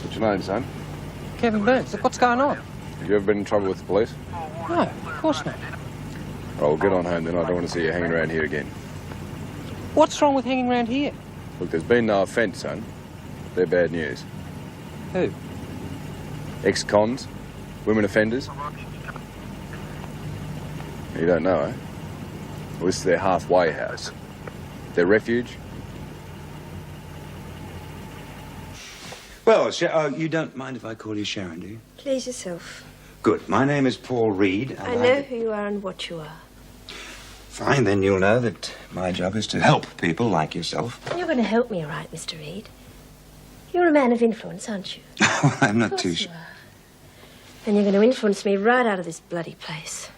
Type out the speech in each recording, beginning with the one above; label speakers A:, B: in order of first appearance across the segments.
A: What's your name, son?
B: Kevin Burns. Look, what's going on?
A: Have you ever been in trouble with the police?
B: No, of course not.
A: Oh, well, get on home then. I don't want to see you hanging around here again.
B: What's wrong with hanging around here?
A: Look, there's been no offence, son. They're bad news.
B: Who?
A: Ex-cons, women offenders. You don't know, eh? Well, this is their halfway house. Their refuge.
C: Well, you don't mind if I call you Sharon, do you?
D: Please yourself.
C: Good. My name is Paul Reed. And
D: I know who you are and what you are.
C: Fine, then you'll know that my job is to help people like yourself.
D: You're going to help me, all right, Mr. Reed. You're a man of influence, aren't you?
C: Well, I'm not too sure.
D: And you're going to influence me right out of this bloody place.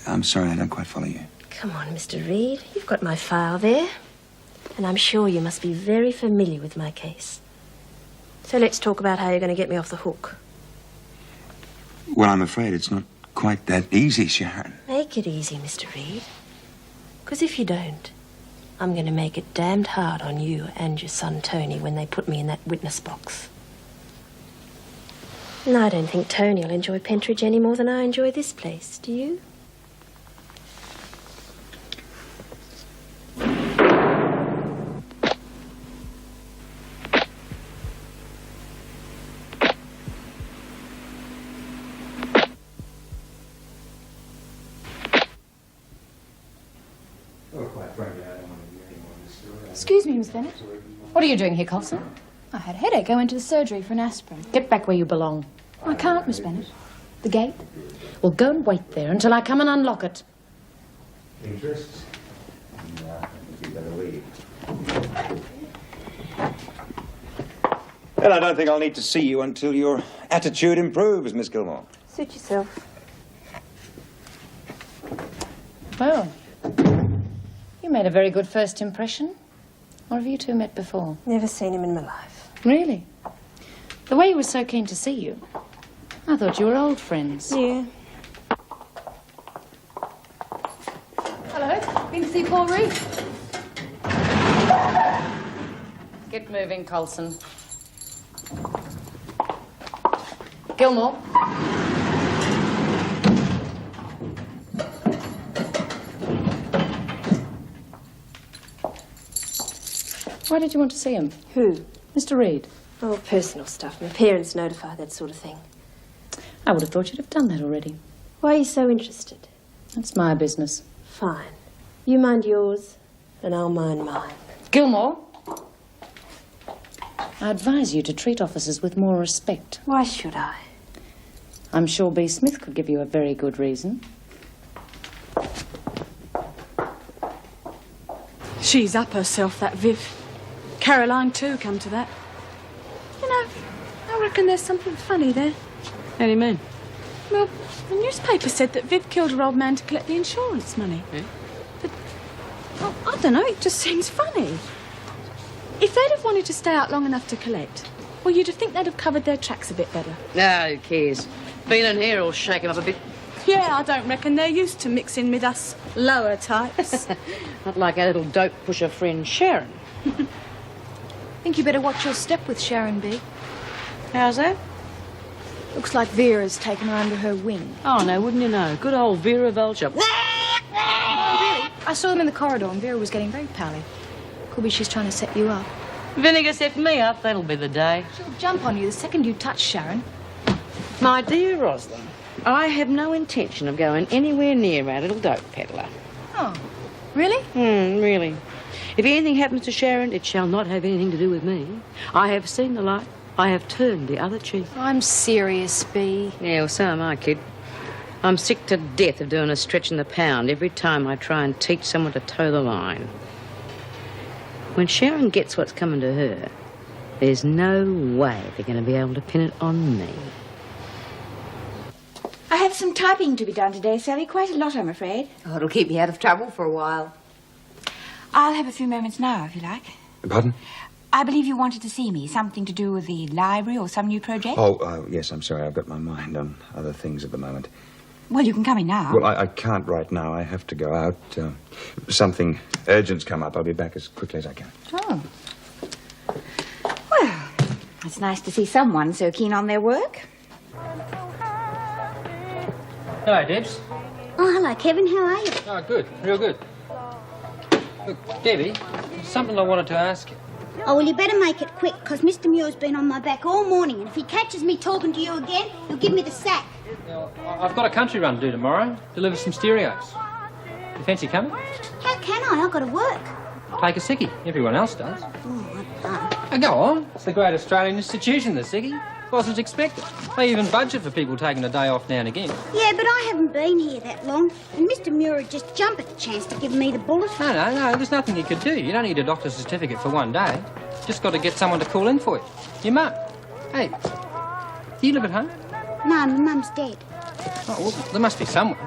C: I'm sorry, I don't quite follow you.
D: Come on, Mr. Reed. You've got my file there. And I'm sure you must be very familiar with my case. So let's talk about how you're going to get me off the hook.
C: Well, I'm afraid it's not quite that easy, Sharon.
D: Make it easy, Mr. Reed. Because if you don't, I'm going to make it damned hard on you and your son, Tony, when they put me in that witness box. And I don't think Tony will enjoy Pentridge any more than I enjoy this place. Do you?
E: Excuse me, Miss Bennett.
F: What are you doing here, Colson?
E: I had a headache. I went to the surgery for an aspirin.
F: Get back where you belong.
E: I can't, Miss Bennett. The gate?
F: Well, go and wait there until I come and unlock it.
C: Interest? No, I think you better leave. Well, I don't think I'll need to see you until your attitude improves, Miss Gilmore.
D: Suit yourself.
F: Well, you made a very good first impression. Or have you two met before?
D: Never seen him in my life.
F: Really? The way he was so keen to see you, I thought you were old friends.
D: Yeah.
E: Hello. Been to see Paul Reed.
F: Get moving, Colson. Gilmore. Why did you want to see him?
D: Who?
F: Mr. Reed.
D: Oh, personal stuff. My parents notify, that sort of thing.
F: I would have thought you'd have done that already.
D: Why are you so interested?
F: That's my business.
D: Fine. You mind yours, and I'll mind mine.
F: Gilmore. I advise you to treat officers with more respect.
D: Why should I?
F: I'm sure B. Smith could give you a very good reason.
G: She's up herself, that Viv. Caroline, too, come to that. You know, I reckon there's something funny there.
B: How do you mean?
G: Well, the newspaper said that Viv killed her old man to collect the insurance money.
B: Yeah?
G: But, well, I don't know, it just seems funny. If they'd have wanted to stay out long enough to collect, well, you'd have think they'd have covered their tracks a bit better.
B: No, who cares? Being in here will shake them up a bit.
G: Yeah, I don't reckon they're used to mixing with us lower types.
B: Not like our little dope pusher friend Sharon.
E: Think you better watch your step with Sharon B.
B: How's that?
E: Looks like Vera's taken her under her wing.
B: Oh, no, wouldn't you know? Good old Vera Vulture.
E: Really? I saw them in the corridor and Vera was getting very pally. Could be she's trying to set you up.
B: Vinegar set me up, that'll be the day.
E: She'll jump on you the second you touch Sharon.
B: My dear Rosalind, I have no intention of going anywhere near our little dope peddler.
E: Oh, really?
B: Really. If anything happens to Sharon, it shall not have anything to do with me. I have seen the light. I have turned the other cheek.
E: I'm serious, B.
B: Yeah, well, so am I, kid. I'm sick to death of doing a stretch in the pound every time I try and teach someone to toe the line. When Sharon gets what's coming to her, there's no way they're going to be able to pin it on me.
H: I have some typing to be done today, Sally. Quite a lot, I'm afraid.
I: Oh, it'll keep me out of trouble for a while.
H: I'll have a few moments now, if you like.
C: Pardon?
H: I believe you wanted to see me. Something to do with the library or some new project?
C: Oh, yes, I'm sorry. I've got my mind on other things at the moment.
H: Well, you can come in now.
C: Well, I can't right now. I have to go out. Something urgent's come up. I'll be back as quickly as I can.
E: Oh.
H: It's nice to see someone so keen on their work.
J: Hello, Debs.
K: Oh, hello, Kevin. How are you?
J: Oh, good. Real good. Look, Debbie, there's something I wanted to ask you.
K: Oh, well, you better make it quick, because Mr. Muir's been on my back all morning, and if he catches me talking to you again, he'll give me the sack.
J: I've got a country run to do tomorrow. Deliver some stereos. You fancy coming?
K: How can I? I've got to work.
J: Take a sickie. Everyone else does.
K: Oh, I don't.
J: Oh, go on. It's the great Australian institution, the sickie. Wasn't expected. They even budget for people taking a day off now and again.
K: Yeah, but I haven't been here that long, and Mr. Muir would just jump at the chance to give me the bullet.
J: No, there's nothing you could do. You don't need a doctor's certificate for one day. Just got to get someone to call in for you. Your mum. Hey, do you live at home?
K: No, my mum's dead.
J: Oh, well, there must be someone.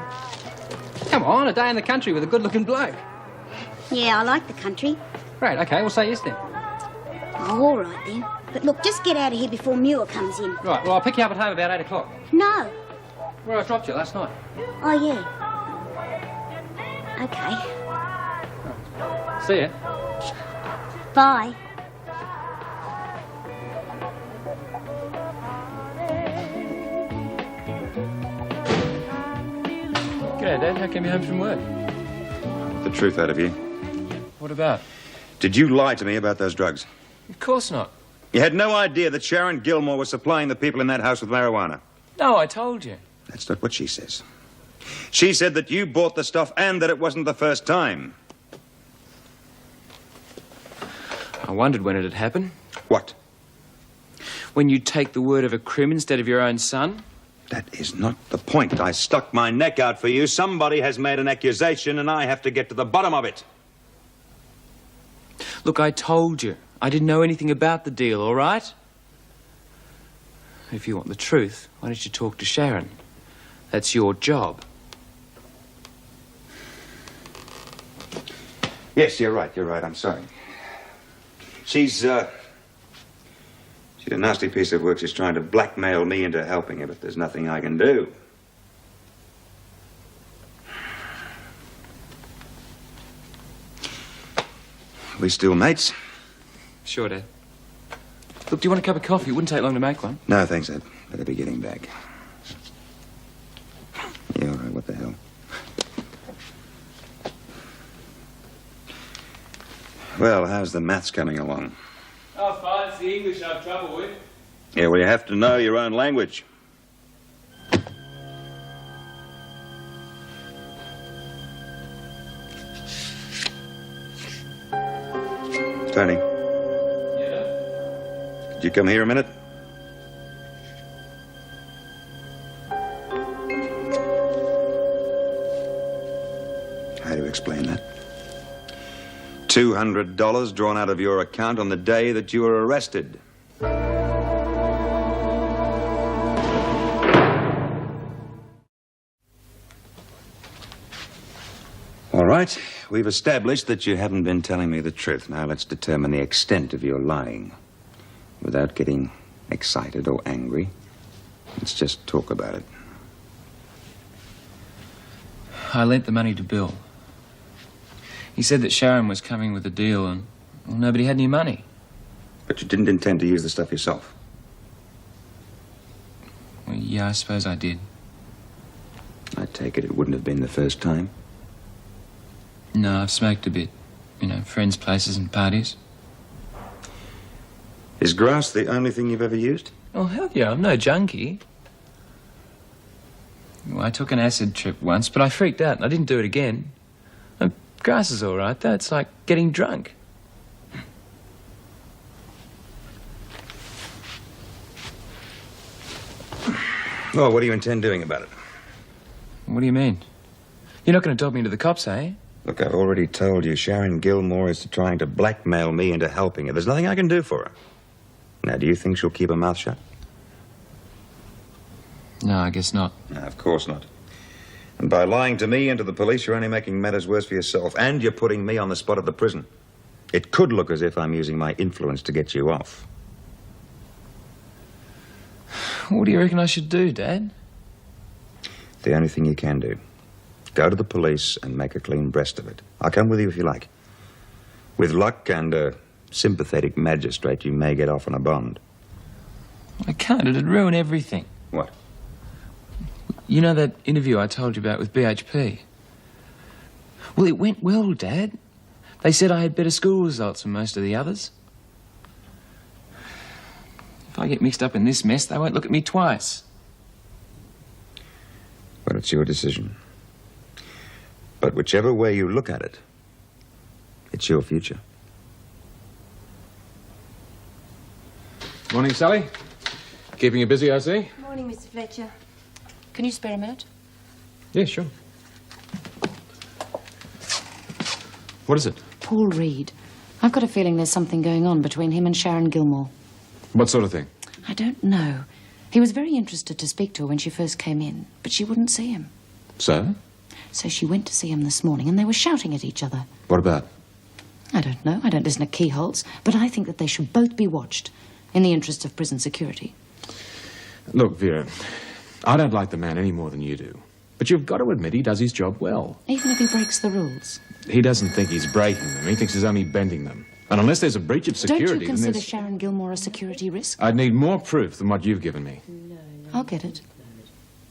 J: Come on, a day in the country with a good-looking bloke.
K: Yeah, I like the country.
J: Great, OK, we'll say yes then.
K: Oh, all right then. But look, just get out of here before Muir comes in.
J: Right, well, I'll pick you up at home about 8 o'clock.
K: No.
J: Where I dropped you last night.
K: Oh, yeah. OK.
J: See ya.
K: Bye.
J: G'day, Dad. How came you home from work?
C: The truth out of you.
J: What about?
C: Did you lie to me about those drugs?
J: Of course not.
C: You had no idea that Sharon Gilmore was supplying the people in that house with marijuana.
J: No, I told you.
C: That's not what she says. She said that you bought the stuff and that it wasn't the first time.
L: I wondered when it had happened.
C: What?
L: When you take the word of a crim instead of your own son?
C: That is not the point. I stuck my neck out for you. Somebody has made an accusation and I have to get to the bottom of it.
L: Look, I told you. I didn't know anything about the deal, all right? If you want the truth, why don't you talk to Sharon? That's your job.
C: Yes, you're right. I'm sorry. She's a nasty piece of work. She's trying to blackmail me into helping her, but there's nothing I can do. We still mates?
L: Sure, Dad. Look, do you want a cup of coffee? It wouldn't take long to make one.
C: No, thanks, Ed. Better be getting back. Yeah, all right, what the hell? Well, how's the maths coming along?
M: Oh, fine. It's the English I have trouble with.
C: Yeah, well, you have to know your own language. Tony.
M: Yeah?
C: Could you come here a minute? How do you explain that? $200 drawn out of your account on the day that you were arrested. All right, we've established that you haven't been telling me the truth. Now let's determine the extent of your lying. Without getting excited or angry, let's just talk about it.
L: I lent the money to Bill. He said that Sharon was coming with a deal and well, nobody had any money.
C: But you didn't intend to use the stuff yourself?
L: Well, yeah, I suppose I did.
C: I take it wouldn't have been the first time?
L: No, I've smoked a bit. You know, friends' places and parties.
C: Is grass the only thing you've ever used?
L: Oh, hell yeah, I'm no junkie. Well, I took an acid trip once, but I freaked out and I didn't do it again. Grass is all right, though. It's like getting drunk.
C: Well, what do you intend doing about it?
L: What do you mean? You're not going to dog me to the cops, eh?
C: Look, I've already told you, Sharon Gilmore is trying to blackmail me into helping her. There's nothing I can do for her. Now, do you think she'll keep her mouth shut?
L: No, I guess not.
C: No, of course not. And by lying to me and to the police, you're only making matters worse for yourself. And you're putting me on the spot at the prison. It could look as if I'm using my influence to get you off.
L: What do you reckon I should do, Dad?
C: The only thing you can do. Go to the police and make a clean breast of it. I'll come with you if you like. With luck and a sympathetic magistrate, you may get off on a bond.
L: I can't. It'd ruin everything.
C: What?
L: You know that interview I told you about with BHP? Well, it went well, Dad. They said I had better school results than most of the others. If I get mixed up in this mess, they won't look at me twice.
C: Well, it's your decision. But whichever way you look at it, it's your future.
N: Morning, Sally. Keeping you busy, I see?
D: Morning, Mr. Fletcher.
F: Can you spare a minute?
N: Yeah, sure. What is it?
F: Paul Reed. I've got a feeling there's something going on between him and Sharon Gilmore.
N: What sort of thing?
F: I don't know. He was very interested to speak to her when she first came in, but she wouldn't see him.
N: So?
F: So she went to see him this morning, and they were shouting at each other.
N: What about?
F: I don't know. I don't listen to keyholes, but I think that they should both be watched in the interest of prison security.
N: Look, Vera, I don't like the man any more than you do. But you've got to admit he does his job well.
F: Even if he breaks the rules.
N: He doesn't think he's breaking them. He thinks he's only bending them. And unless there's a breach of security...
F: Don't you consider
N: then
F: Sharon Gilmore a security risk?
N: I'd need more proof than what you've given me.
F: I'll get it.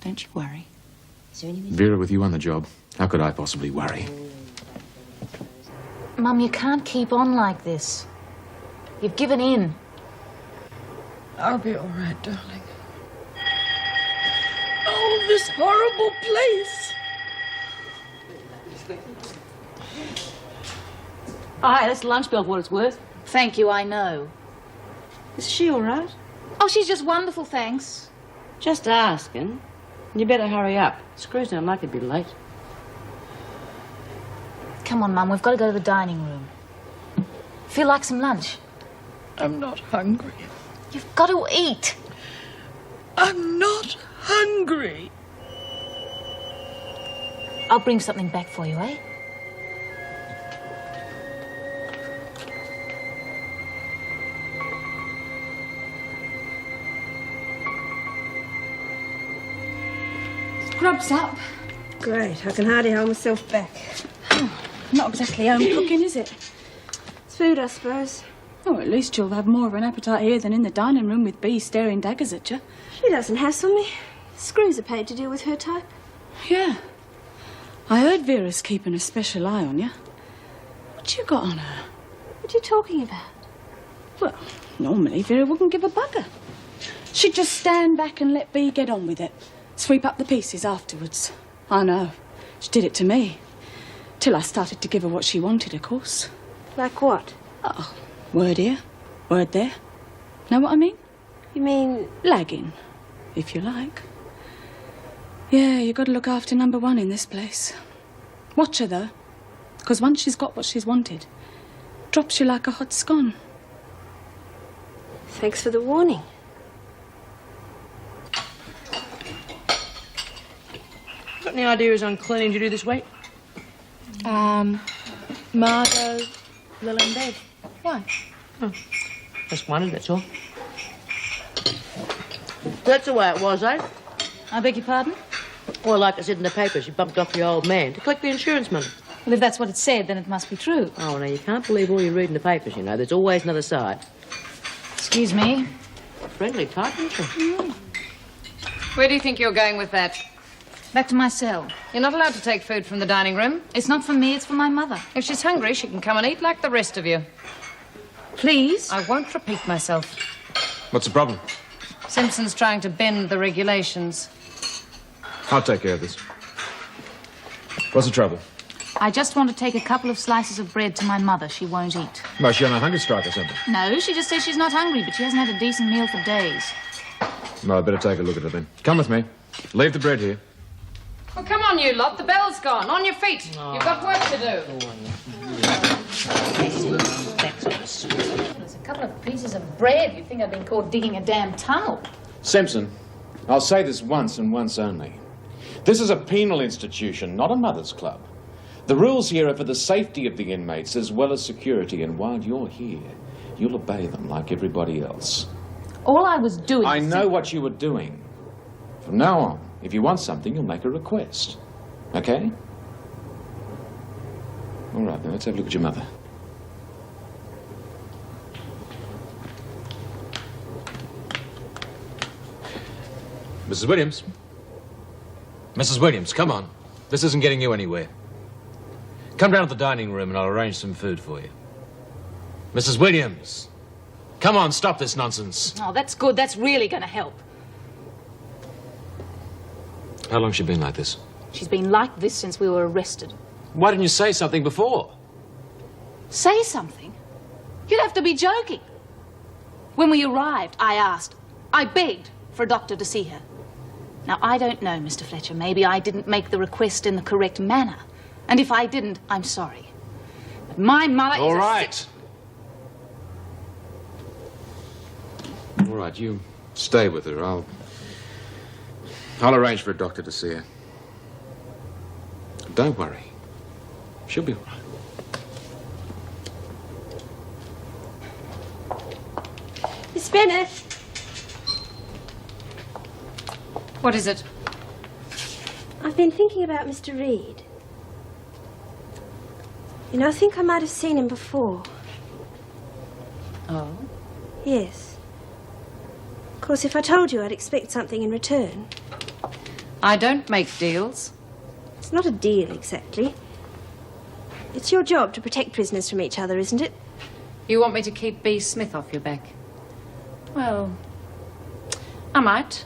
F: Don't you worry.
N: Vera, with you on the job, how could I possibly worry?
F: Mum, you can't keep on like this. You've given in.
G: I'll be all right, darling. Oh, this horrible place.
B: Hi, that's lunch bill for what it's worth.
E: Thank you, I know.
B: Is she all right?
E: Oh, she's just wonderful, thanks.
B: Just asking. You better hurry up. Screws don't like to be late.
E: Come on, Mum, we've got to go to the dining room. Feel like some lunch?
G: I'm not hungry.
E: You've got to eat.
G: I'm not hungry.
E: I'll bring something back for you, eh?
G: Grub's up.
D: Great. I can hardly hold myself back.
G: Not exactly home cooking, is it?
D: It's food, I suppose.
G: Oh, at least you'll have more of an appetite here than in the dining room with Bea staring daggers at you.
D: She doesn't hassle me. Screws are paid to deal with her type.
G: Yeah. I heard Vera's keeping a special eye on you. What you got on her?
D: What are you talking about?
G: Well, normally Vera wouldn't give a bugger. She'd just stand back and let Bea get on with it. Sweep up the pieces afterwards. I know. She did it to me. Till I started to give her what she wanted, of course.
D: Like what?
G: Oh, word here, word there. Know what I mean?
D: You mean...
G: Lagging, if you like. Yeah, you got to look after number one in this place. Watch her, though. Because once she's got what she's wanted, drops you like a hot scone.
D: Thanks for the warning.
B: Got any ideas on cleaning to do this week?
E: Margot, Lil and Bev. Why?
B: Oh, just wondered, that's all. That's the way it was, eh?
E: I beg your pardon?
B: Well, like I said in the papers, you bumped off your old man to collect the insurance money.
E: Well, if that's what it said, then it must be true.
B: Oh, now, you can't believe all you read in the papers, you know. There's always another side.
E: Excuse me.
B: Friendly type, isn't she?
O: Where do you think you're going with that?
E: Back to my cell.
O: You're not allowed to take food from the dining room.
E: It's not for me, it's for my mother.
O: If she's hungry, she can come and eat like the rest of you.
E: Please?
O: I won't repeat myself.
N: What's the problem?
O: Simpson's trying to bend the regulations.
N: I'll take care of this. What's the trouble?
E: I just want to take a couple of slices of bread to my mother. She won't eat.
N: Well, she on a hunger strike or something?
E: No, she just says she's not hungry, but she hasn't had a decent meal for days.
N: No, I'd better take a look at her then. Come with me. Leave the bread here.
O: Well, come on, you lot. The bell's gone. On your feet. You've got work to do.
E: There's a couple of pieces of bread. You'd think I'd been caught digging a damn tunnel.
N: Simpson, I'll say this once and once only. This is a penal institution, not a mother's club. The rules here are for the safety of the inmates as well as security, and while you're here, you'll obey them like everybody else.
E: All I was doing...
N: I know what you were doing. From now on, if you want something, you'll make a request. Okay? All right, then let's have a look at your mother. Mrs. Williams. Mrs. Williams, come on. This isn't getting you anywhere. Come down to the dining room and I'll arrange some food for you. Mrs. Williams, come on, stop this nonsense.
O: Oh, that's good. That's really going to help.
N: How long's she been like this?
O: She's been like this since we were arrested.
N: Why didn't you say something before?
O: Say something? You'd have to be joking. When we arrived, I begged for a doctor to see her. Now, I don't know, Mr. Fletcher. Maybe I didn't make the request in the correct manner. And if I didn't, I'm sorry. But my mother
N: All
O: is
N: right. All right, you stay with her. I'll arrange for a doctor to see her. Don't worry. She'll be all right.
D: Miss Bennett.
O: What is it?
D: I've been thinking about Mr. Reed. You know, I think I might have seen him before.
O: Oh?
D: Yes. Of course, if I told you, I'd expect something in return.
O: I don't make deals.
D: It's not a deal, exactly. It's your job to protect prisoners from each other, isn't it?
O: You want me to keep B. Smith off your back? Well, I might.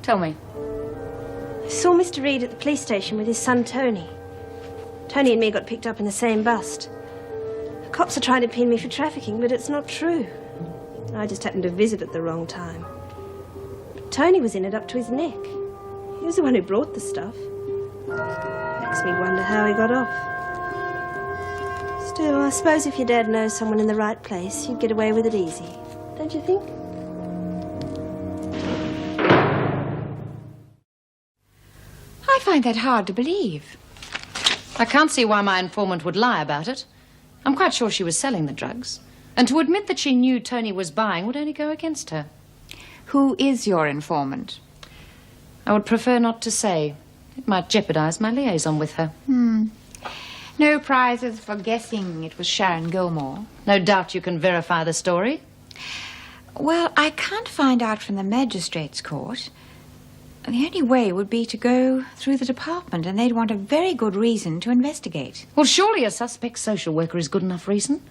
O: Tell me.
D: I saw Mr. Reed at the police station with his son, Tony. Tony and me got picked up in the same bus. The cops are trying to pin me for trafficking, but it's not true. I just happened to visit at the wrong time. But Tony was in it up to his neck. He was the one who brought the stuff. Makes me wonder how he got off. Still, I suppose if your dad knows someone in the right place, you'd get away with it easy. Don't you think?
H: I find that hard to believe.
O: I can't see why my informant would lie about it. I'm quite sure she was selling the drugs. And to admit that she knew Tony was buying would only go against her.
H: Who is your informant?
O: I would prefer not to say. It might jeopardize my liaison with her.
H: No prizes for guessing it was Sharon Gilmore.
O: No doubt you can verify the story.
H: Well, I can't find out from the magistrate's court. The only way would be to go through the department, and they'd want a very good reason to investigate.
O: Well, surely a suspect social worker is good enough reason.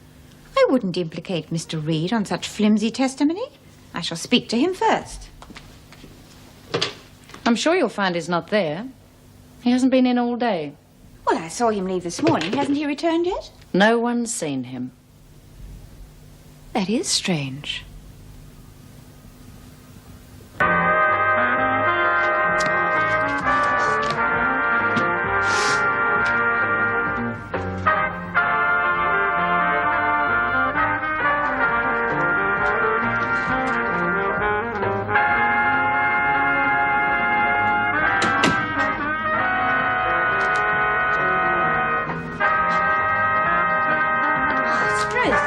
H: I wouldn't implicate Mr. Reed on such flimsy testimony. I shall speak to him first.
O: I'm sure you'll find he's not there. He hasn't been in all day.
H: Well, I saw him leave this morning. Hasn't he returned yet?
O: No one's seen him.
H: That is strange.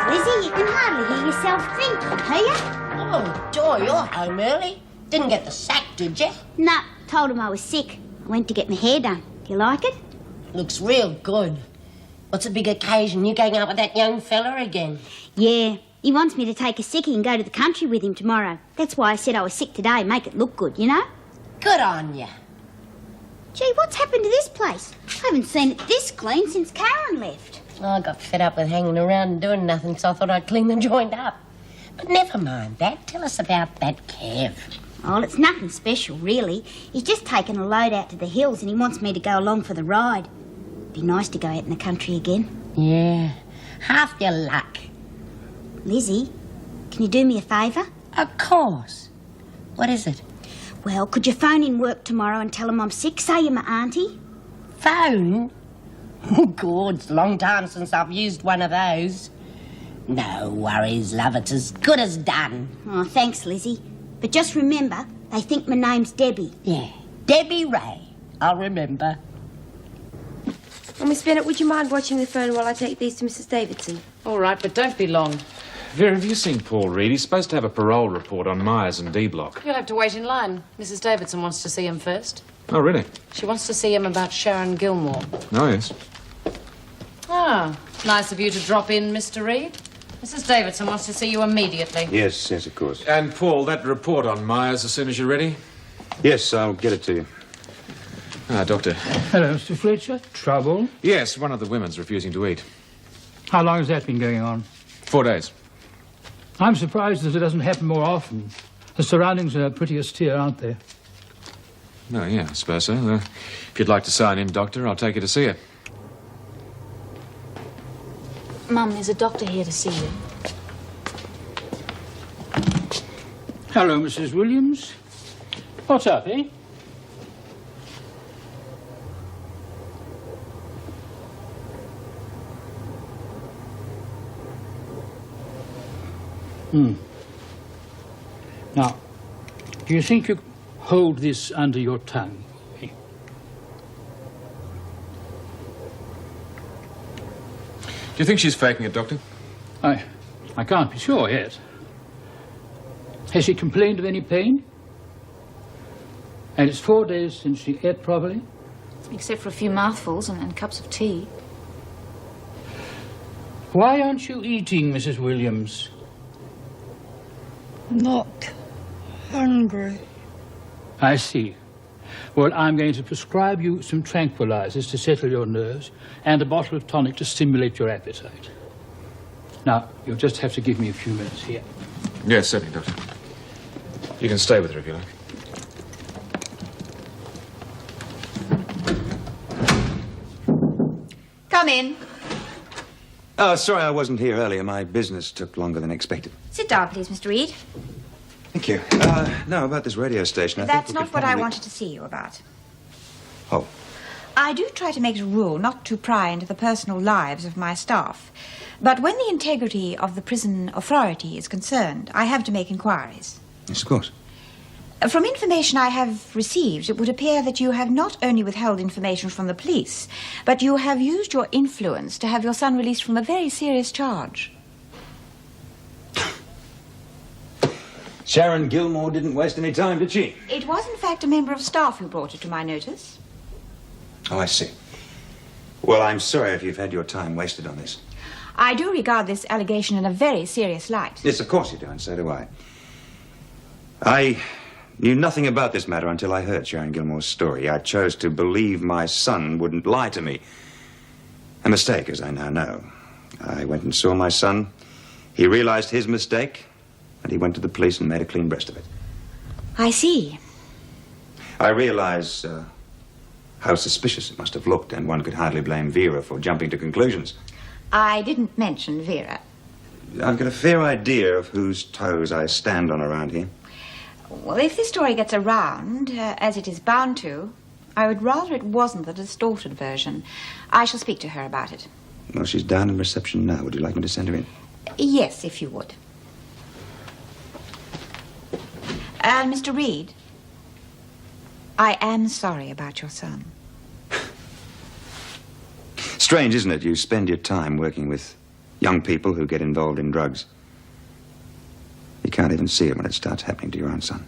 K: Lizzie, you can hardly hear yourself thinking, hear you?
P: Oh, Joy, you're home early. Didn't get the sack, did you?
K: No, told him I was sick. I went to get my hair done. Do you like it?
P: Looks real good. What's a big occasion? You going out with that young fella again?
K: Yeah, he wants me to take a sickie and go to the country with him tomorrow. That's why I said I was sick today, make it look good, you know?
P: Good on you.
K: Gee, what's happened to this place? I haven't seen it this clean since Karen left.
P: I got fed up with hanging around and doing nothing, so I thought I'd clean the joint up. But never mind that. Tell us about that Kev.
K: Oh, it's nothing special, really. He's just taken a load out to the hills and he wants me to go along for the ride. Be nice to go out in the country again.
P: Yeah, half your luck.
K: Lizzie, can you do me a favour?
P: Of course. What is it?
K: Well, could you phone in work tomorrow and tell him I'm sick? Say you're my auntie.
P: Phone? Oh, God, it's a long time since I've used one of those. No worries, love. It's as good as done.
K: Oh, thanks, Lizzie. But just remember, they think my name's Debbie.
P: Yeah, Debbie Ray. I'll remember.
D: Oh, Miss Bennett, would you mind watching the phone while I take these to Mrs. Davidson?
O: All right, but don't be long.
N: Vera, have you seen Paul Reed? He's supposed to have a parole report on Myers and D Block.
O: You'll have to wait in line. Mrs. Davidson wants to see him first.
N: Oh, really?
O: She wants to see him about Sharon Gilmore.
N: Oh, yes.
O: Ah, nice of you to drop in, Mr. Reed. Mrs. Davidson wants to see you immediately.
C: Yes, of course.
N: And, Paul, that report on Myers as soon as you're ready.
C: Yes, I'll get it to you.
Q: Ah, Doctor.
R: Hello, Mr. Fletcher. Trouble?
Q: Yes, one of the women's refusing to eat.
R: How long has that been going on?
Q: 4 days.
R: I'm surprised that it doesn't happen more often. The surroundings are pretty austere, aren't they?
Q: Oh, yeah, I suppose so. If you'd like to sign in, Doctor, I'll take you to see her.
O: Mum, there's a doctor here to see you.
R: Hello, Mrs. Williams. What's up, eh? Now, do you think you hold this under your tongue?
Q: Do you think she's faking it, Doctor?
R: I can't be sure yet. Has she complained of any pain? And it's 4 days since she ate properly?
O: Except for a few mouthfuls and cups of tea.
R: Why aren't you eating, Mrs. Williams?
S: Not hungry.
R: I see. Well, I'm going to prescribe you some tranquilizers to settle your nerves and a bottle of tonic to stimulate your appetite. Now, you'll just have to give me a few minutes here.
Q: Yes, certainly, Doctor. You can stay with her if you like.
H: Come in.
C: Oh, sorry I wasn't here earlier. My business took longer than expected.
H: Sit down, please, Mr. Reed.
C: Thank you. No, about this radio station.
H: That's not what I wanted to see you about.
C: Oh.
H: I do try to make it a rule not to pry into the personal lives of my staff. But when the integrity of the prison authority is concerned, I have to make inquiries.
C: Yes, of course.
H: From information I have received, it would appear that you have not only withheld information from the police, but you have used your influence to have your son released from a very serious charge.
C: Sharon Gilmore didn't waste any time, did she?
H: It was, in fact, a member of staff who brought it to my notice.
C: Oh, I see. Well, I'm sorry if you've had your time wasted on this.
H: I do regard this allegation in a very serious light.
C: Yes, of course you do, and so do I. I knew nothing about this matter until I heard Sharon Gilmore's story. I chose to believe my son wouldn't lie to me. A mistake, as I now know. I went and saw my son. He realized his mistake, and he went to the police and made a clean breast of it.
H: I see.
C: I realize how suspicious it must have looked, and one could hardly blame Vera for jumping to conclusions.
H: I didn't mention Vera.
C: I've got a fair idea of whose toes I stand on around here.
H: Well, if this story gets around, as it is bound to, I would rather it wasn't the distorted version. I shall speak to her about it.
C: Well, she's down in reception now. Would you like me to send her in?
H: Yes, if you would. And Mr. Reed, I am sorry about your son.
C: Strange, isn't it? You spend your time working with young people who get involved in drugs. You can't even see it when it starts happening to your own son.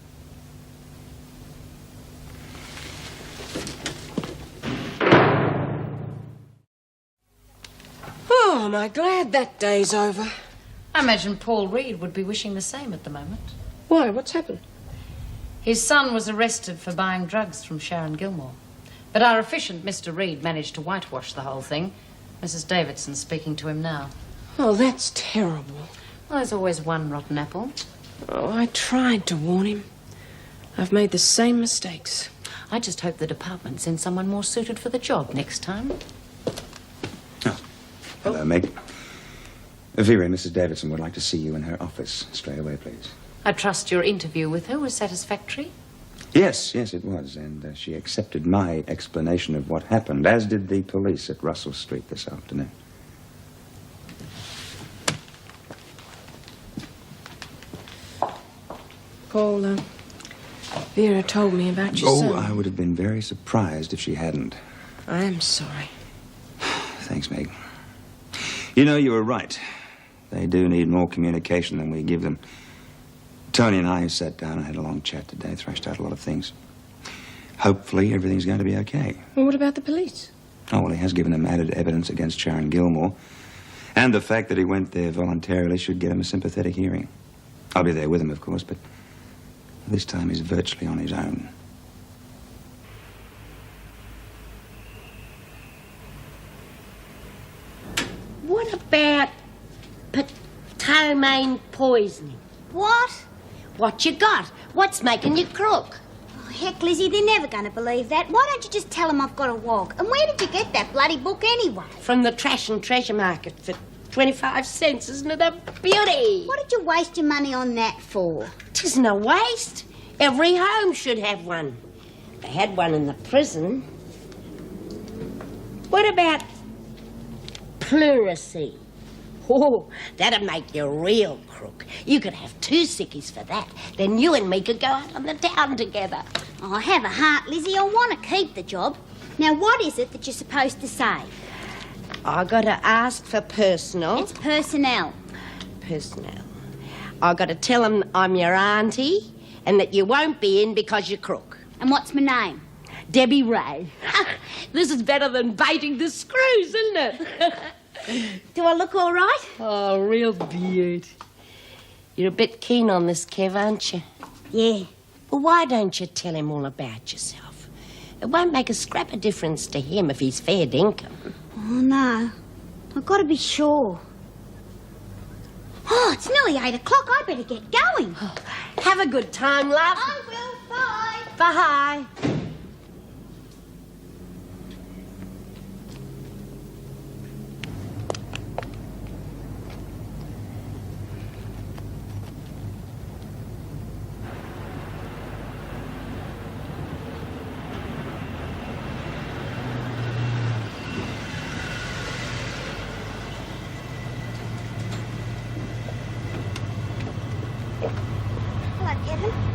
I: Oh, am I glad that day's over.
B: I imagine Paul Reed would be wishing the same at the moment.
I: Why? What's happened?
B: His son was arrested for buying drugs from Sharon Gilmore. But our efficient Mr. Reed managed to whitewash the whole thing. Mrs. Davidson's speaking to him now.
I: Oh, that's terrible.
B: Well, there's always one rotten apple.
I: Oh, I tried to warn him. I've made the same mistakes.
B: I just hope the department sends someone more suited for the job next time.
C: Hello, Meg. Vera, Mrs. Davidson would like to see you in her office straight away, please.
B: I trust your interview with her was satisfactory?
C: Yes, it was, and she accepted my explanation of what happened, as did the police at Russell Street this afternoon.
I: Paul, Vera told me about your son.
C: Oh, I would have been very surprised if she hadn't.
I: I am sorry.
C: Thanks, Meg. You know, you were right. They do need more communication than we give them. Tony and I sat down and had a long chat today, thrashed out a lot of things. Hopefully, everything's going to be okay.
I: Well, what about the police?
C: Oh, well, he has given them added evidence against Sharon Gilmore. And the fact that he went there voluntarily should get him a sympathetic hearing. I'll be there with him, of course, but this time he's virtually on his own.
P: inhumane poisoning.
K: What?
P: What you got? What's making you crook?
K: Oh, heck, Lizzie, they're never going to believe that. Why don't you just tell them I've got a wog? And where did you get that bloody book anyway?
P: From the trash and treasure market for 25 cents. Isn't it a beauty?
K: What did you waste your money on that for?
P: Tisn't a waste. Every home should have one. They had one in the prison. What about pleurisy? Oh, that'd make you a real crook. You could have 2 sickies for that. Then you and me could go out on the town together.
K: Oh, have a heart, Lizzie. I want to keep the job. Now, what is it that you're supposed to say?
P: I got to ask for personal.
K: It's personnel.
P: Personnel. I got to tell them I'm your auntie and that you won't be in because you're crook.
K: And what's my name?
P: Debbie Ray. This is better than baiting the screws, isn't it?
K: Do I look all right?
P: Oh, real beaut. You're a bit keen on this, Kev, aren't you?
K: Yeah.
P: Well, why don't you tell him all about yourself? It won't make a scrap of difference to him if he's fair dinkum.
K: Oh, no. I've got to be sure. Oh, it's nearly 8 o'clock. I better get going.
P: Oh, have a good time, love.
K: I will. Bye.
P: Bye.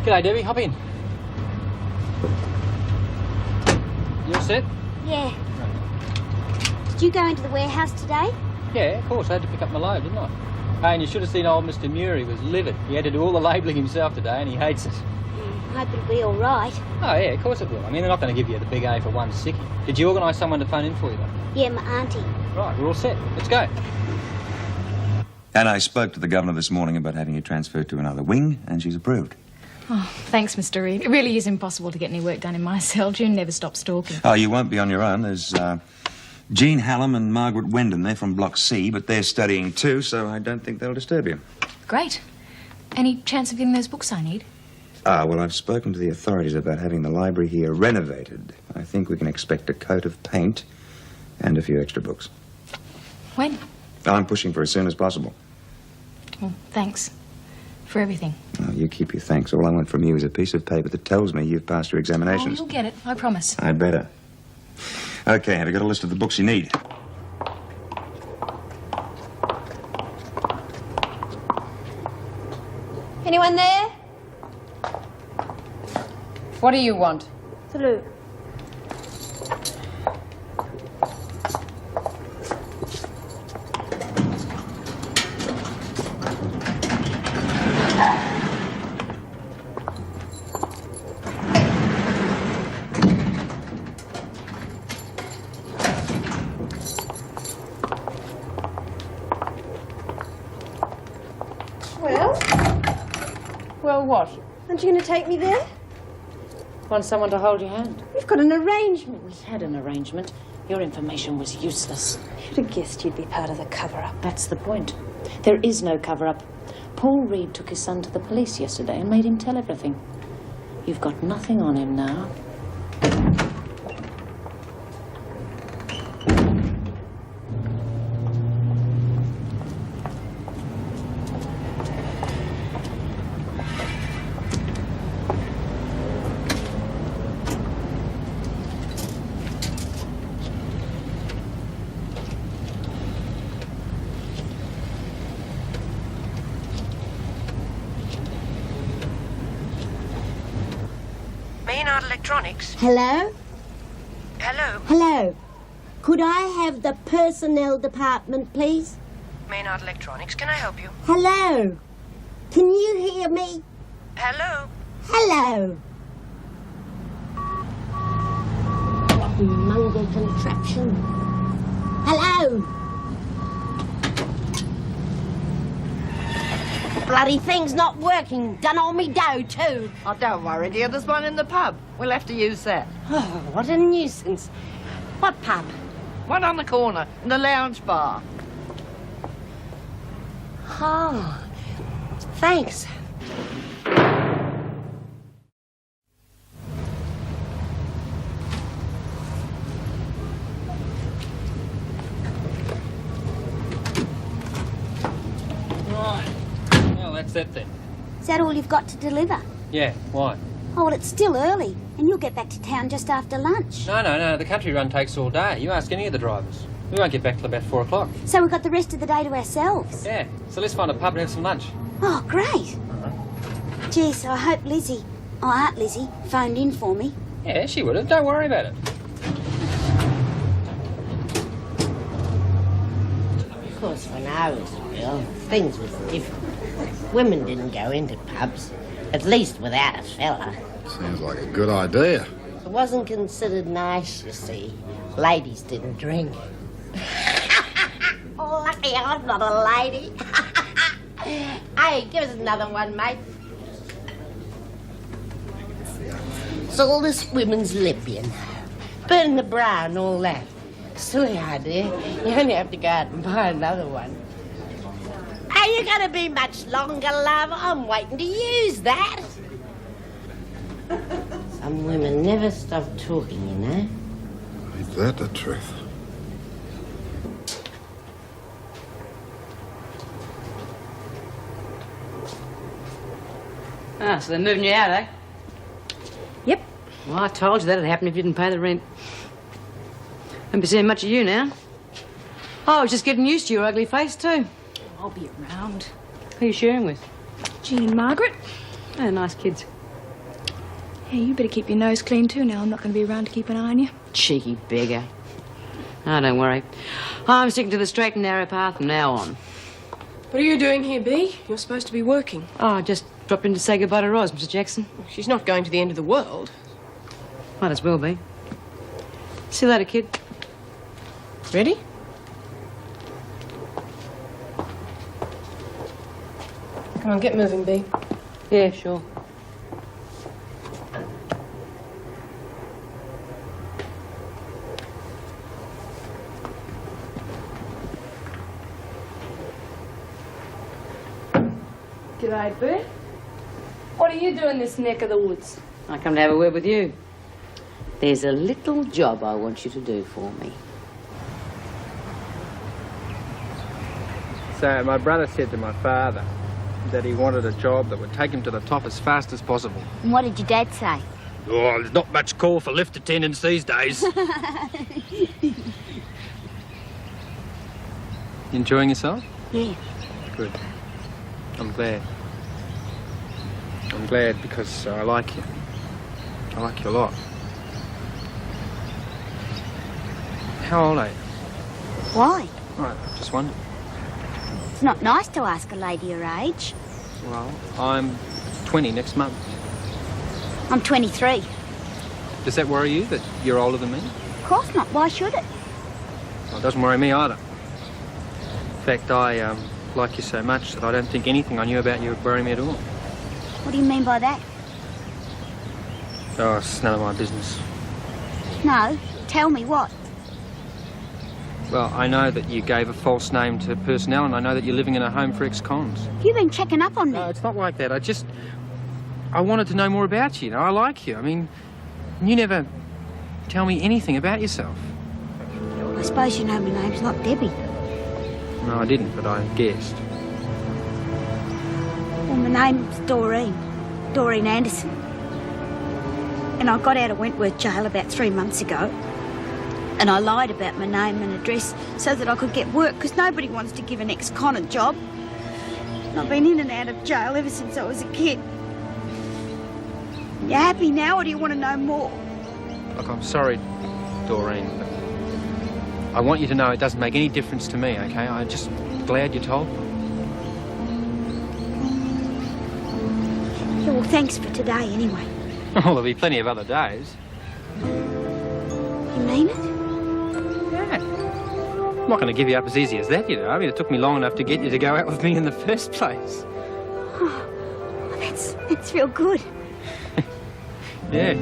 J: G'day, Debbie. Hop in. You all set?
K: Yeah. Did you go into the warehouse today?
J: Yeah, of course. I had to pick up my load, didn't I? Hey, and you should have seen old Mr. Murray was livid. He had to do all the labelling himself today, and he hates it.
K: I hope it'll be all right.
J: Oh, yeah, of course it will. I mean, they're not going to give you the big A for one sickie. Did you organise someone to phone in for you, though?
K: Yeah, my auntie.
J: Right, we're all set. Let's go.
C: And I spoke to the governor this morning about having you transferred to another wing, and she's approved.
F: Oh, thanks, Mr. Reed. It really is impossible to get any work done in my cell. June never stops talking.
C: Oh, you won't be on your own. There's Jean Hallam and Margaret Wendon. They're from Block C, but they're studying too, so I don't think they'll disturb you.
F: Great. Any chance of getting those books I need?
C: Well, I've spoken to the authorities about having the library here renovated. I think we can expect a coat of paint and a few extra books.
F: When?
C: I'm pushing for as soon as possible.
F: Well, thanks for everything.
C: Oh, you keep your thanks. All I want from you is a piece of paper that tells me you've passed your
F: Oh,
C: examinations.
F: you'll get it. I promise.
C: I'd better. Okay, have you got a list of the books you need?
D: Anyone there?
F: What do you want?
D: Salute.
F: Well, what?
D: Aren't you going to take me there?
F: Want someone to hold your hand?
D: We've got an arrangement.
F: We had an arrangement. Your information was useless.
D: Who'd have guessed you'd be part of the cover-up?
F: That's the point. There is no cover-up. Paul Reed took his son to the police yesterday and made him tell everything. You've got nothing on him now.
P: Electronics.
K: Hello?
P: Hello.
K: Hello. Could I have the personnel department, please?
P: Maynard Electronics. Can I help you?
K: Hello. Can you hear me?
P: Hello.
K: Hello. Mungo contraption. Hello.
P: Bloody thing's not working. Done all me dough, too.
T: Oh, don't worry, dear. There's one in the pub. We'll have to use that.
P: Oh, what a nuisance. What pub?
T: One on the corner, in the lounge bar.
P: Oh, Thanks.
J: Right. Well, that's it then.
K: Is that all you've got to deliver?
J: Yeah, why?
K: Oh, well, it's still early, and you'll get back to town just after lunch.
J: No, the country run takes all day. You ask any of the drivers. We won't get back till about 4 o'clock.
K: So we've got the rest of the day to ourselves.
J: Yeah, so let's find a pub and have some lunch.
K: Oh, great. Geez, I hope Lizzie, Aunt Lizzie, phoned in for me.
J: Yeah, she would have. Don't worry about it.
P: Of course, when I was a girl, things was different. Women didn't go into pubs, at least without a fella.
U: Sounds like a good idea.
P: It wasn't considered nice, you see. Ladies didn't drink. Oh, lucky I'm not a lady. Hey, give us another one, mate. It's all this women's lip, you know. Burn the bra and all that. Silly idea. You only have to go out and buy another one. Are you going to be much longer, love? I'm waiting to use that. Some women never stop talking, you know.
U: Is that the truth?
B: Ah, so they're moving you out, eh?
G: Yep.
B: Well, I told you that'd happen if you didn't pay the rent. Won't be seeing much of you now. Oh, I was just getting used to your ugly face, too.
E: I'll be around.
B: Who are you sharing with?
E: Jean and Margaret.
B: Oh, nice kids.
E: Hey, you better keep your nose clean too now. I'm not going to be around to keep an eye on you.
B: Cheeky beggar. Oh, don't worry. I'm sticking to the straight and narrow path from now on.
I: What are you doing here, Bea? You're supposed to be working.
B: Oh, I just dropped in to say goodbye to Ros, Mr. Jackson.
I: She's not going to the end of the world.
B: Might as well be. See you later, kid.
I: Ready? Come on, get moving, Bea.
B: Yeah, sure.
G: G'day, Bert. What are you doing in this neck of the woods?
B: I come to have a word with you. There's a little job I want you to do for me.
J: So my brother said to my father that he wanted a job that would take him to the top as fast as possible.
K: And what did your dad say?
J: Oh, there's not much call for lift attendants these days. You enjoying yourself?
K: Yeah.
J: Good. I'm glad. I'm glad because I like you. I like you a lot. How old are you?
K: Why?
J: Right, just wondered.
K: It's not nice to ask a lady her age.
J: Well, I'm 20 next month.
K: I'm 23.
J: Does that worry you, that you're older than me?
K: Of course not. Why should it?
J: Well, it doesn't worry me either. In fact, I like you so much that I don't think anything I knew about you would worry me at all.
K: What do you mean by that?
J: Oh, it's none of my business.
K: No. Tell me what.
J: Well, I know that you gave a false name to personnel, and I know that you're living in a home for ex-cons.
K: You've been checking up on me.
J: No, it's not like that. I wanted to know more about you. You know, I like you. I mean, you never tell me anything about yourself.
K: I suppose you know my name's not Debbie.
J: No, I didn't, but I guessed.
K: Well, my name's Dorene. Dorene Anderson. And I got out of Wentworth jail about 3 months ago. And I lied about my name and address so that I could get work, because nobody wants to give an ex-con a job. And I've been in and out of jail ever since I was a kid. You happy now, or do you want to know more?
J: Look, I'm sorry, Doreen, but I want you to know it doesn't make any difference to me, okay? I'm just glad you told me.
K: Yeah, well, thanks for today, anyway.
J: Well, there'll be plenty of other days.
K: You mean it?
J: Yeah. I'm not going to give you up as easy as that, you know. I mean, it took me long enough to get you to go out with me in the first place.
K: Oh, that's real good.
J: Yeah.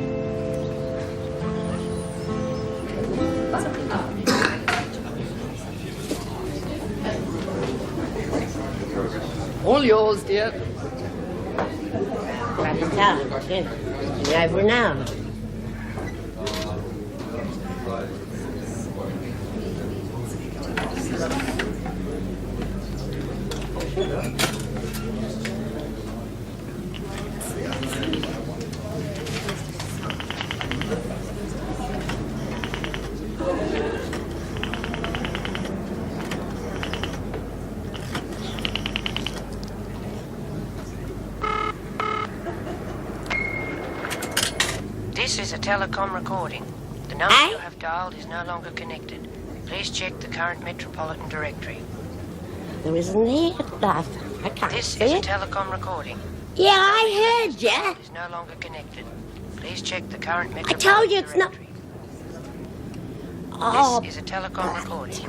T: All yours, dear.
P: Got the time, too. It's over now.
A: This is a telecom recording. The number you have dialed is no longer connected. Please check the current metropolitan directory.
P: There isn't here stuff. I can't
A: This
P: see
A: is a
P: it.
A: telecom recording.
P: Yeah, I heard ya.
A: Is no longer connected. Please check the current
P: I
A: metropolitan
P: told you it's not. Oh,
A: This is a telecom recording.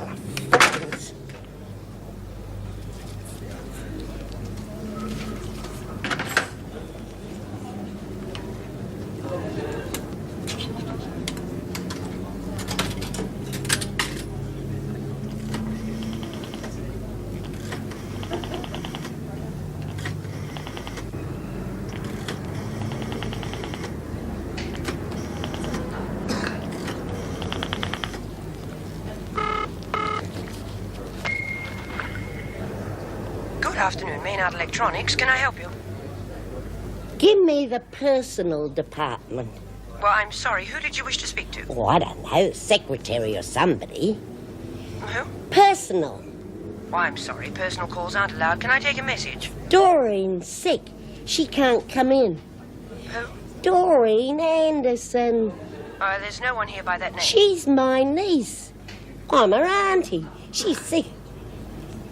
A: Good afternoon, Maynard Electronics. Can I help you?
P: give me the personal department.
A: Well, I'm sorry. Who did you wish to speak to?
P: Oh, I don't know, secretary or somebody.
A: Who?
P: Personal.
A: Well, I'm sorry. Personal calls aren't allowed. Can I take a message?
P: Dorene's sick. She can't come in.
A: Who?
P: Dorene Anderson.
A: There's no one here by that name.
P: She's my niece. I'm her auntie. She's sick.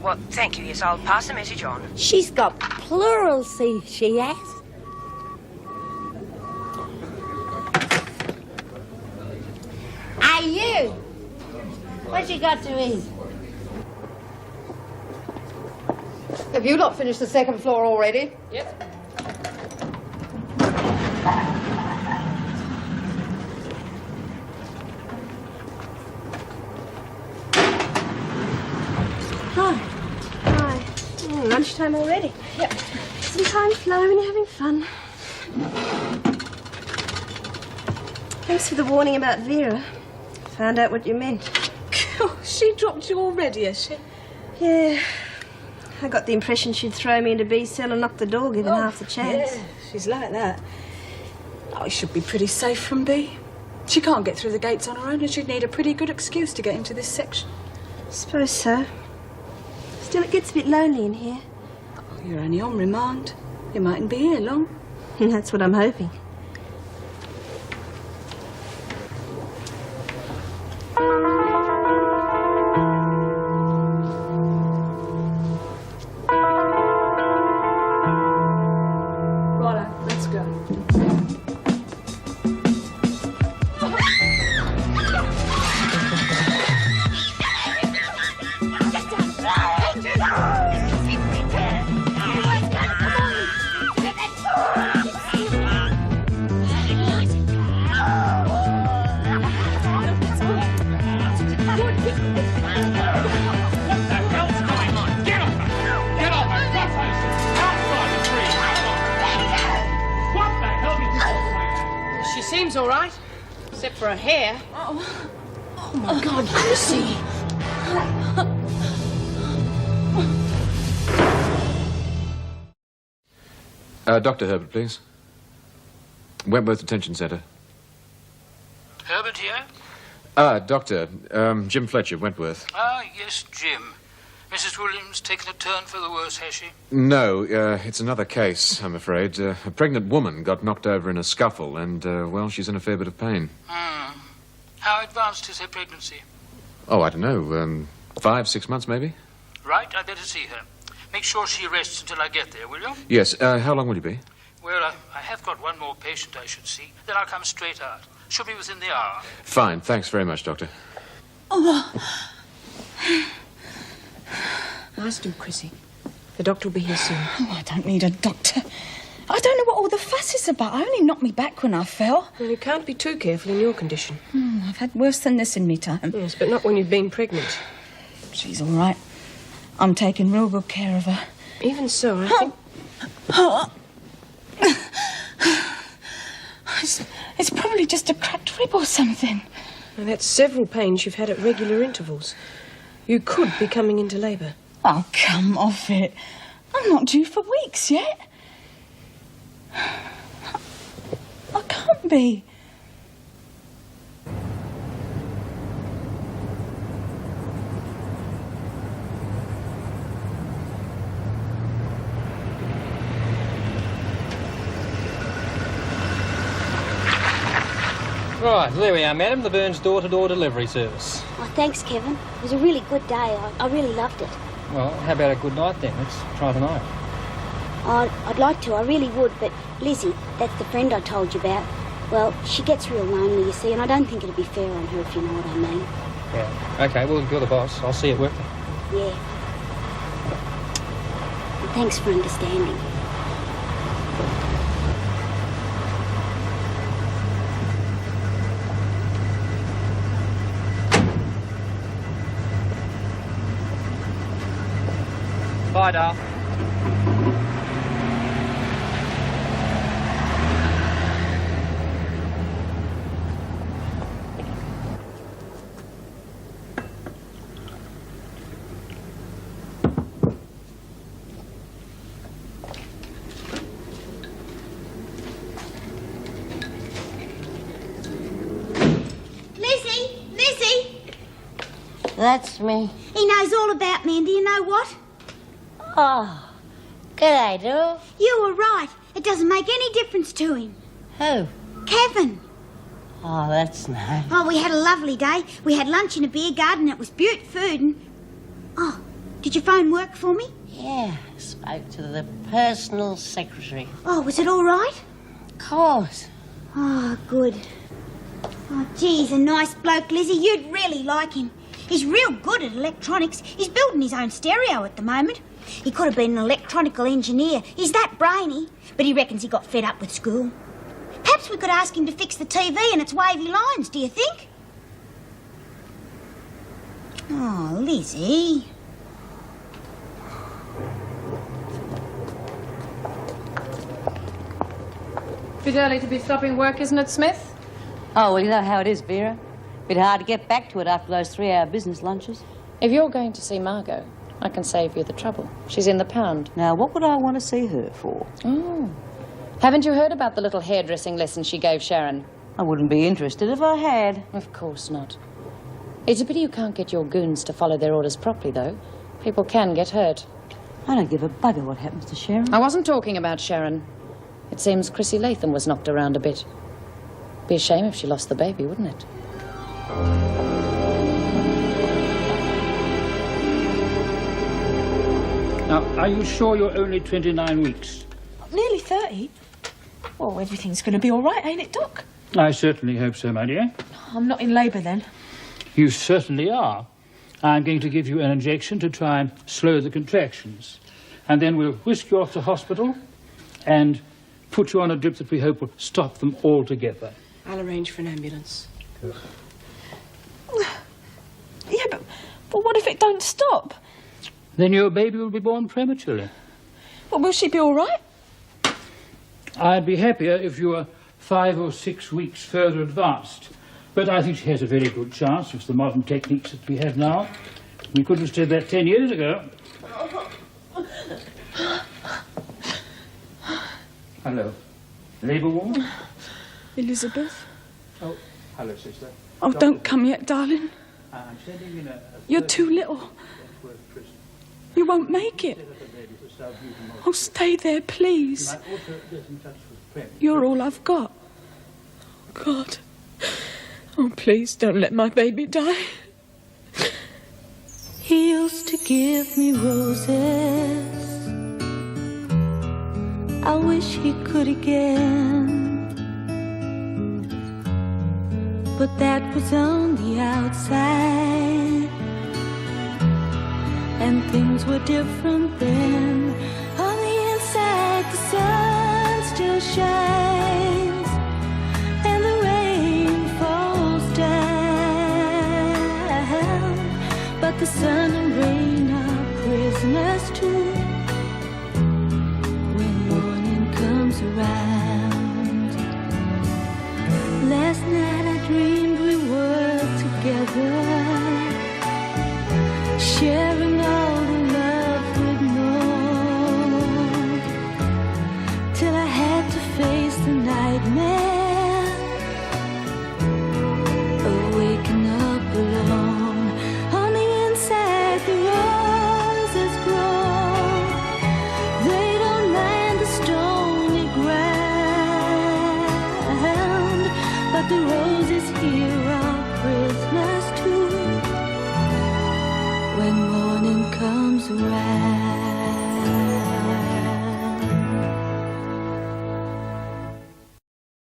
A: Well, thank you. Yes, I'll pass the message on.
P: She's got pleurisy, she has. Hey, you! What you got to eat?
T: Have you not finished the second floor already?
I: Yep.
D: Hi. Hi. Lunchtime already. Yep. Some time fly when you're having fun. Thanks for the warning about Vera. Found out what you meant.
G: She dropped you already, has she?
D: Yeah. I got the impression she'd throw me into B's cell and knock the door, given half the chance.
G: Yeah, she's like that. Oh, it should be pretty safe from B. She can't get through the gates on her own, and she'd need a pretty good excuse to get into this section.
D: Suppose so. Still, it gets a bit lonely in here.
G: Oh, you're only on remand. You mightn't be here long.
D: That's what I'm hoping.
G: Righto, let's go.
I: She seems all right, except for her hair.
G: Oh my God, Chrissy!
Q: Dr. Herbert, please. Wentworth Detention Centre.
R: Herbert here?
Q: Doctor, Jim Fletcher, Wentworth.
R: Ah, yes, Jim. Mrs. Williams taken a turn for the worse, has she?
Q: No, it's another case, I'm afraid. A pregnant woman got knocked over in a scuffle, and, well, she's in a fair bit of pain.
R: How advanced is her pregnancy?
Q: Oh, I don't know, 5, 6 months, maybe?
R: Right, I'd better see her. Make sure she rests until I get there, will you?
Q: Yes, how long will you be?
R: Well, I have got one more patient I should see. Then I'll come straight out. Should be within the hour.
Q: Fine, thanks very much, Doctor.
I: Nice do, Chrissy. The doctor will be here soon.
G: Oh, I don't need a doctor. I don't know what all the fuss is about. I only knocked me back when I fell.
I: Well, you can't be too careful in your condition.
G: I've had worse than this in me time.
I: Yes, but not when you've been pregnant.
G: She's all right. I'm taking real good care of her.
I: Even so, I think...
G: It's probably just a cracked rib or something.
I: Now, that's several pains you've had at regular intervals. You could be coming into labour.
G: Oh, come off it. I'm not due for weeks yet. I can't be.
J: Right, there we are, madam. The Burns door-to-door delivery service.
K: Oh, thanks, Kevin. It was a really good day. I really loved it.
J: Well, how about a good night then? Let's try tonight.
K: I'd like to, I really would, but Lizzie, that's the friend I told you about, well, she gets real lonely, you see, and I don't think it'd be fair on her, if you know what I mean.
J: Yeah. OK, well, if you're the boss, I'll see you at work then.
K: Yeah. And thanks for understanding.
J: Bye, Dal.
P: Lizzie! That's me.
K: He knows all about me, and do you know what?
P: Oh, g'day, Dor.
K: You were right. It doesn't make any difference to him.
P: Who?
K: Kevin.
P: Oh, that's nice.
K: Oh, we had a lovely day. We had lunch in a beer garden. It was beaut food and... Oh, did your phone work for me?
P: Yeah, spoke to the personal secretary.
K: Oh, was it all right?
P: Of course.
K: Oh, good. Oh, gee, he's a nice bloke, Lizzie. You'd really like him. He's real good at electronics. He's building his own stereo at the moment. He could have been an electronical engineer. He's that brainy. But he reckons he got fed up with school. Perhaps we could ask him to fix the TV and its wavy lines, do you think? Oh, Lizzie.
O: Bit early to be stopping work, isn't it, Smith?
B: Oh, well, you know how it is, Vera. Bit hard to get back to it after those 3-hour business lunches.
F: If you're going to see Margot, I can save you the trouble. She's in the pound.
B: Now, what would I want to see her for?
F: Oh. Haven't you heard about the little hairdressing lesson she gave Sharon?
B: I wouldn't be interested if I had.
F: Of course not. It's a pity you can't get your goons to follow their orders properly, though. People can get hurt.
B: I don't give a bugger what happens to Sharon.
F: I wasn't talking about Sharon. It seems Chrissy Latham was knocked around a bit. Be a shame if she lost the baby, wouldn't it?
R: Now, are you sure you're only 29 weeks?
G: Nearly 30. Well, everything's going to be all right, ain't it, Doc?
R: I certainly hope so, my dear.
G: I'm not in labour then.
R: You certainly are. I'm going to give you an injection to try and slow the contractions. And then we'll whisk you off to hospital and put you on a drip that we hope will stop them altogether.
I: I'll arrange for an ambulance.
G: Yeah, but what if it don't stop?
R: Then your baby will be born prematurely.
G: Well, will she be all right?
R: I'd be happier if you were 5 or 6 weeks further advanced. But I think she has a very good chance with the modern techniques that we have now. We couldn't have said that 10 years ago. Hello. Labour ward?
G: Elizabeth?
R: Oh, hello, sister.
G: Oh, don't come yet, darling.
R: I'm sending in a...
G: You're too little. You won't make it. Oh, stay there, please. You're all I've got. Oh, God. Oh, please don't let my baby die.
M: He used to give me roses. I wish he could again. But that was on the outside, and things were different then.